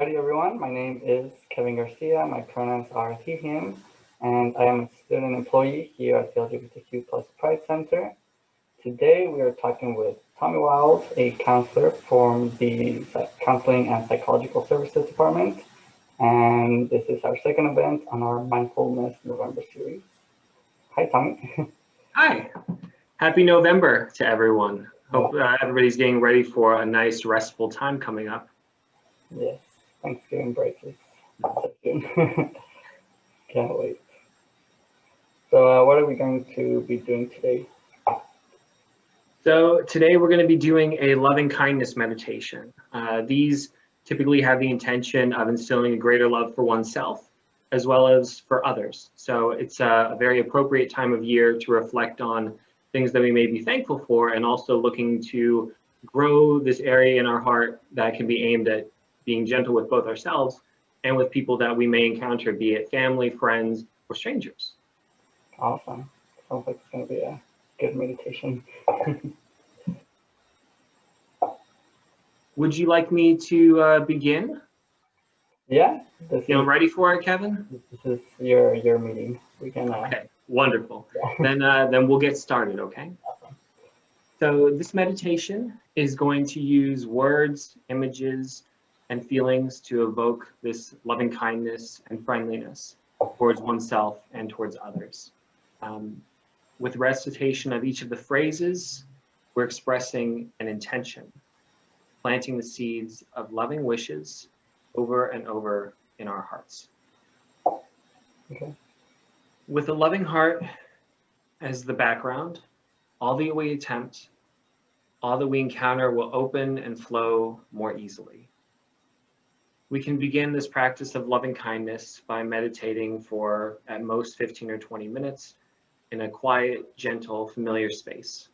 Howdy everyone, my name is Kevin Garcia, my pronouns are he, him, and I am a student employee here at the LGBTQ Plus Pride Center. Today we are talking with Tommy Wild, a counselor from the Counseling and Psychological Services Department, and this is our second event on our Mindfulness November series. Hi Tommy. Hi, happy November to everyone. Hope everybody's getting ready for a nice restful time coming up. Yes, Thanksgiving break is so soon. Can't wait. So what are we going to be doing today? So today we're going to be doing a loving kindness meditation. These typically have the intention of instilling a greater love for oneself as well as for others. So it's a very appropriate time of year to reflect on things that we may be thankful for, and also looking to grow this area in our heart that can be aimed at being gentle with both ourselves and with people that we may encounter, be it family, friends, or strangers. Awesome. Sounds like it's going to be a good meditation. Would you like me to begin? Yeah. Feeling ready for it, Kevin? This is your meeting. We can. Okay, wonderful. Yeah. Then we'll get started, okay? Awesome. So this meditation is going to use words, images, and feelings to evoke this loving kindness and friendliness towards oneself and towards others. With recitation of each of the phrases, we're expressing an intention, planting the seeds of loving wishes over and over in our hearts. Okay. With a loving heart as the background, all that we attempt, all that we encounter will open and flow more easily. We can begin this practice of loving kindness by meditating for at most 15 or 20 minutes in a quiet, gentle, familiar space.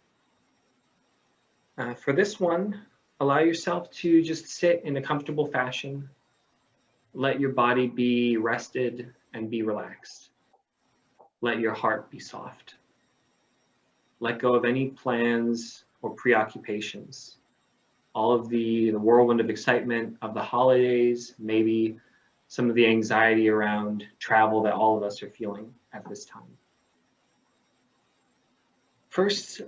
For this one, allow yourself to just sit in a comfortable fashion. Let your body be rested and be relaxed. Let your heart be soft. Let go of any plans or preoccupations. All of the whirlwind of excitement of the holidays, maybe some of the anxiety around travel that all of us are feeling at this time. First,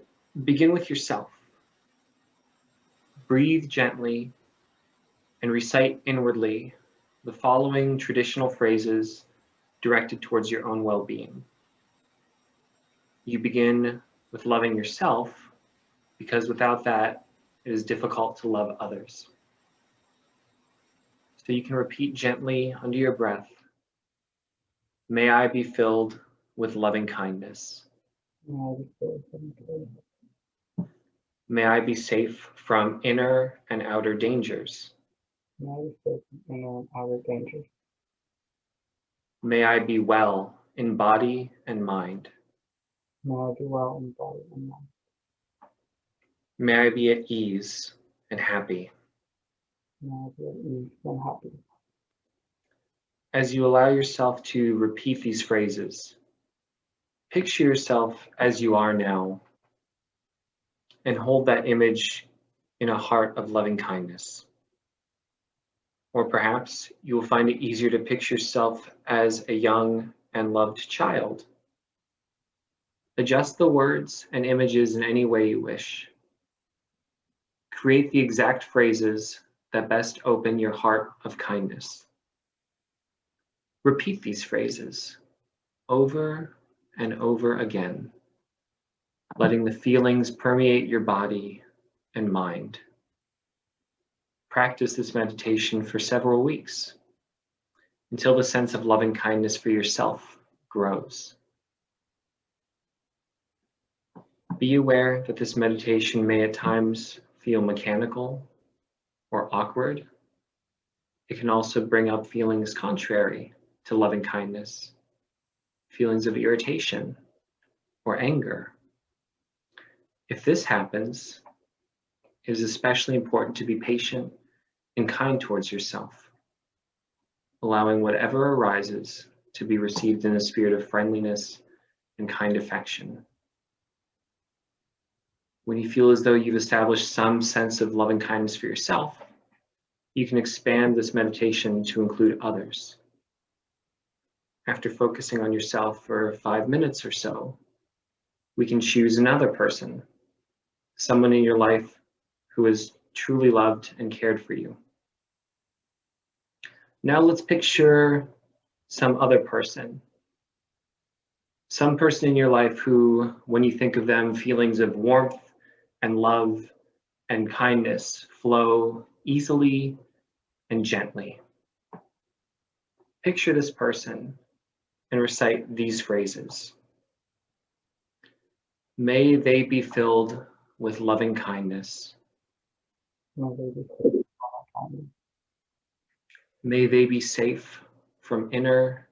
begin with yourself. Breathe gently and recite inwardly the following traditional phrases directed towards your own well-being. You begin with loving yourself, because without that, it is difficult to love others. So you can repeat gently under your breath, may I be filled with loving kindness. May I be safe from inner and outer dangers. May I be safe from inner and outer dangers. May I be well in body and mind. May I be well in body and mind. May I be at ease and happy. May I be at ease and happy. As you allow yourself to repeat these phrases, picture yourself as you are now and hold that image in a heart of loving kindness. Or perhaps you will find it easier to picture yourself as a young and loved child. Adjust the words and images in any way you wish. Create the exact phrases that best open your heart of kindness. Repeat these phrases over and over again, letting the feelings permeate your body and mind. Practice this meditation for several weeks until the sense of loving kindness for yourself grows. Be aware that this meditation may at times feel mechanical or awkward. It can also bring up feelings contrary to loving kindness, feelings of irritation or anger. If this happens, it is especially important to be patient and kind towards yourself, allowing whatever arises to be received in a spirit of friendliness and kind affection. When you feel as though you've established some sense of loving kindness for yourself, you can expand this meditation to include others. After focusing on yourself for 5 minutes or so, we can choose another person, someone in your life who is truly loved and cared for you. Now let's picture some other person. Some person in your life who, when you think of them, feelings of warmth and love and kindness flow easily and gently. Picture this person and recite these phrases. May they be filled with loving kindness. May they be filled with kindness. May they be safe from inner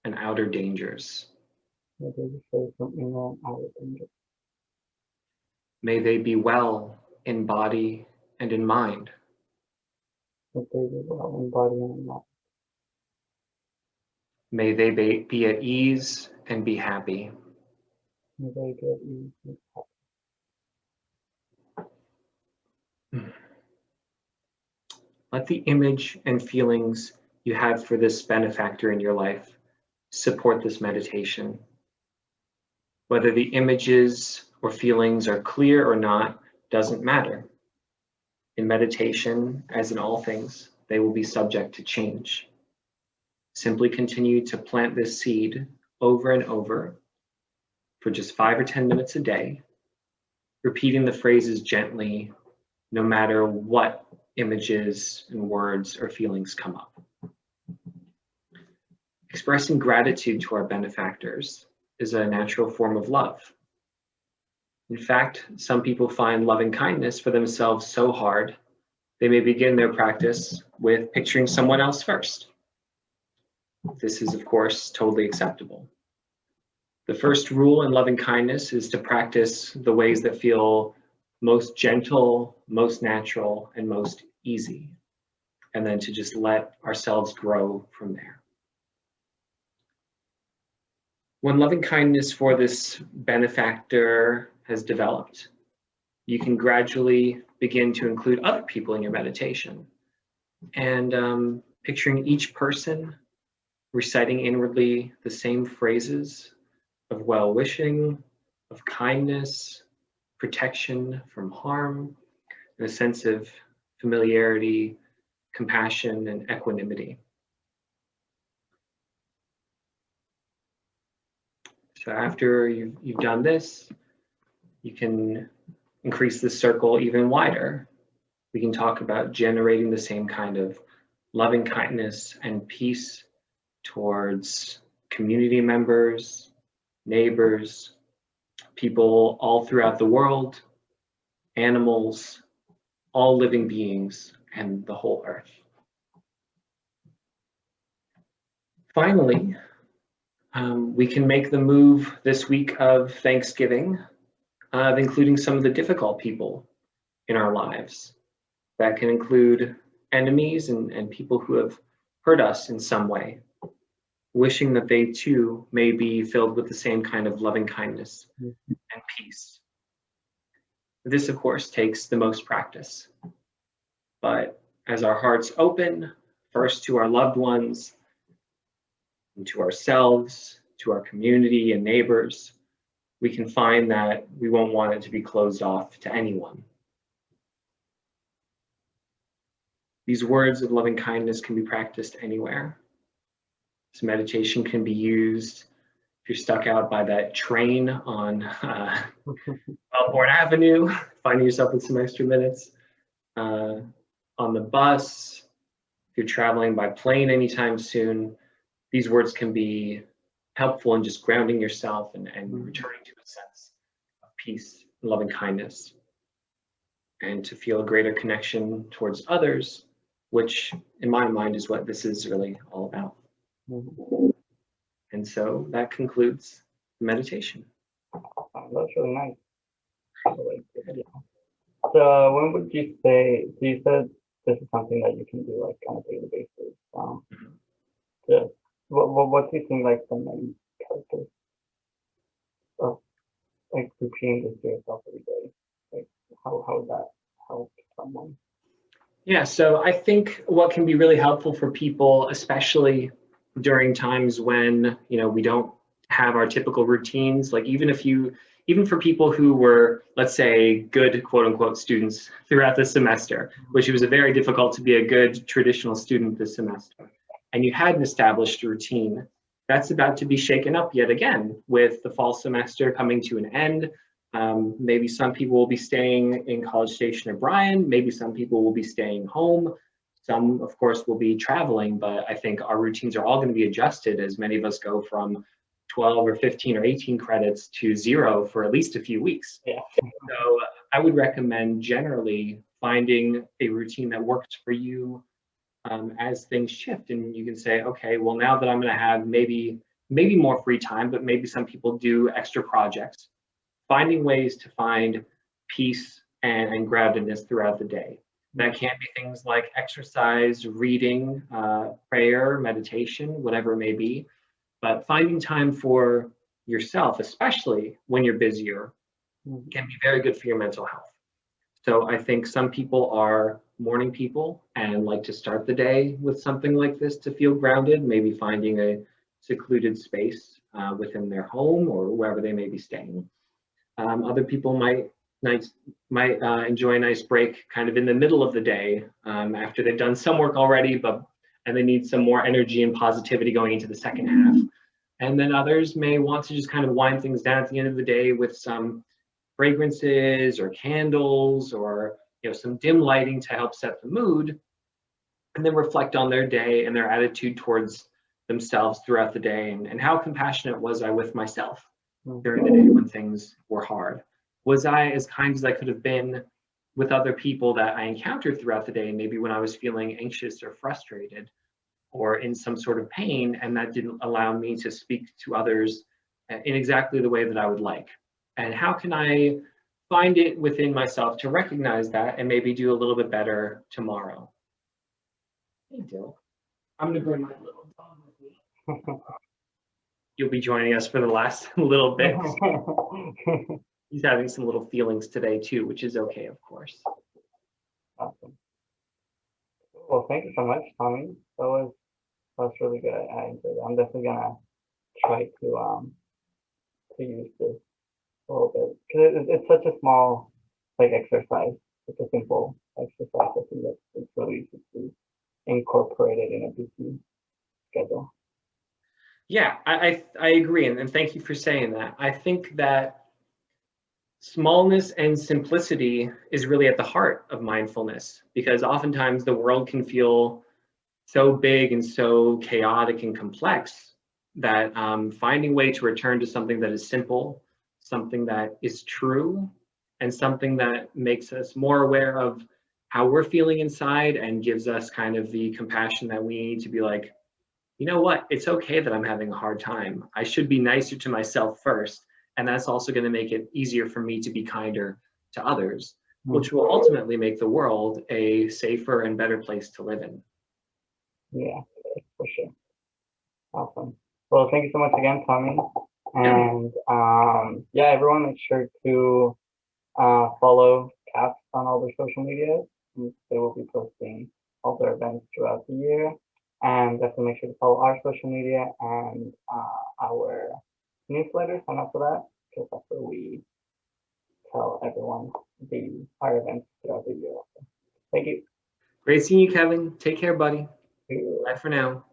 and outer dangers. May they be safe from inner and outer danger. May they be well in body and in mind. May they be well in body and in mind. May they be at ease and be happy. May they be at ease and happy. Let the image and feelings you have for this benefactor in your life support this meditation. Whether the images or feelings are clear or not doesn't matter. In meditation, as in all things, they will be subject to change. Simply continue to plant this seed over and over for just 5 or 10 minutes a day, repeating the phrases gently, no matter what images and words or feelings come up. Expressing gratitude to our benefactors is a natural form of love. In fact, some people find loving kindness for themselves so hard, they may begin their practice with picturing someone else first. This is, of course, totally acceptable. The first rule in loving kindness is to practice the ways that feel most gentle, most natural, and most easy, and then to just let ourselves grow from there. When loving kindness for this benefactor has developed, you can gradually begin to include other people in your meditation, and picturing each person reciting inwardly the same phrases of well-wishing, of kindness, protection from harm, and a sense of familiarity, compassion, and equanimity. So after you've done this, you can increase the circle even wider. We can talk about generating the same kind of loving kindness and peace towards community members, neighbors, people all throughout the world, animals, all living beings, and the whole earth. Finally, we can make the move this week of Thanksgiving, of including some of the difficult people in our lives. That can include enemies and people who have hurt us in some way, wishing that they too may be filled with the same kind of loving kindness and peace. This, of course, takes the most practice. But as our hearts open, first to our loved ones, and to ourselves, to our community and neighbors, we can find that we won't want it to be closed off to anyone. These words of loving kindness can be practiced anywhere. This meditation can be used if you're stuck out by that train on Melbourne Avenue, finding yourself with some extra minutes. On the bus, if you're traveling by plane anytime soon, these words can be helpful in just grounding yourself and returning to a sense of peace and loving kindness, and to feel a greater connection towards others, which in my mind is what this is really all about. And so that concludes the meditation. That's really nice. I like it, yeah. So when would you say, so you said this is something that you can do like on a daily basis. Just what do you think like the main characters of like repeating this to yourself every day? Like how would that help someone? Yeah, so I think what can be really helpful for people, especially during times when, we don't have our typical routines, like even for people who were, let's say, good quote unquote students throughout the semester, which it was very difficult to be a good traditional student this semester, and you had an established routine, that's about to be shaken up yet again with the fall semester coming to an end. Maybe some people will be staying in College Station or Bryan. Maybe some people will be staying home. Some, of course, will be traveling, but I think our routines are all going to be adjusted as many of us go from 12 or 15 or 18 credits to 0 for at least a few weeks. Yeah. So I would recommend generally finding a routine that works for you as things shift. And you can say, okay, well, now that I'm going to have maybe more free time, but maybe some people do extra projects, finding ways to find peace and groundedness throughout the day. That can be things like exercise, reading, prayer, meditation, whatever it may be. But finding time for yourself, especially when you're busier, can be very good for your mental health. So I think some people are morning people and like to start the day with something like this to feel grounded, maybe finding a secluded space within their home or wherever they may be staying. Other people might enjoy a nice break kind of in the middle of the day after they've done some work already, and they need some more energy and positivity going into the second half. And then others may want to just kind of wind things down at the end of the day with some fragrances or candles or some dim lighting to help set the mood, and then reflect on their day and their attitude towards themselves throughout the day, and how compassionate was I with myself during the day when things were hard? Was I as kind as I could have been with other people that I encountered throughout the day, maybe when I was feeling anxious or frustrated or in some sort of pain, and that didn't allow me to speak to others in exactly the way that I would like? And how can I find it within myself to recognize that and maybe do a little bit better tomorrow? Hey, Dill. I'm going to bring my little dog with me. You'll be joining us for the last little bit. He's having some little feelings today too, which is okay, of course. Awesome. Well, thank you so much, Tommy. That was really good. I enjoyed it. I'm definitely gonna try to use this a little bit because it's such a small exercise. It's a simple exercise. I think that it's really easy to incorporate it in a busy schedule. Yeah, I agree, and thank you for saying that. I think that smallness and simplicity is really at the heart of mindfulness, because oftentimes the world can feel so big and so chaotic and complex that finding a way to return to something that is simple, something that is true, and something that makes us more aware of how we're feeling inside and gives us kind of the compassion that we need to be like, you know what, it's okay that I'm having a hard time. I should be nicer to myself first. And that's also going to make it easier for me to be kinder to others, which will ultimately make the world a safer and better place to live in. Yeah, for sure. Awesome. Well, thank you so much again, Tommy. And yeah, everyone, make sure to follow CAPS on all their social media. They will be posting all their events throughout the year. And definitely make sure to follow our social media and our newsletter, sign up for that, because that's where we tell everyone our events throughout the year. Thank you. Great seeing you, Kevin. Take care, buddy. Bye for now.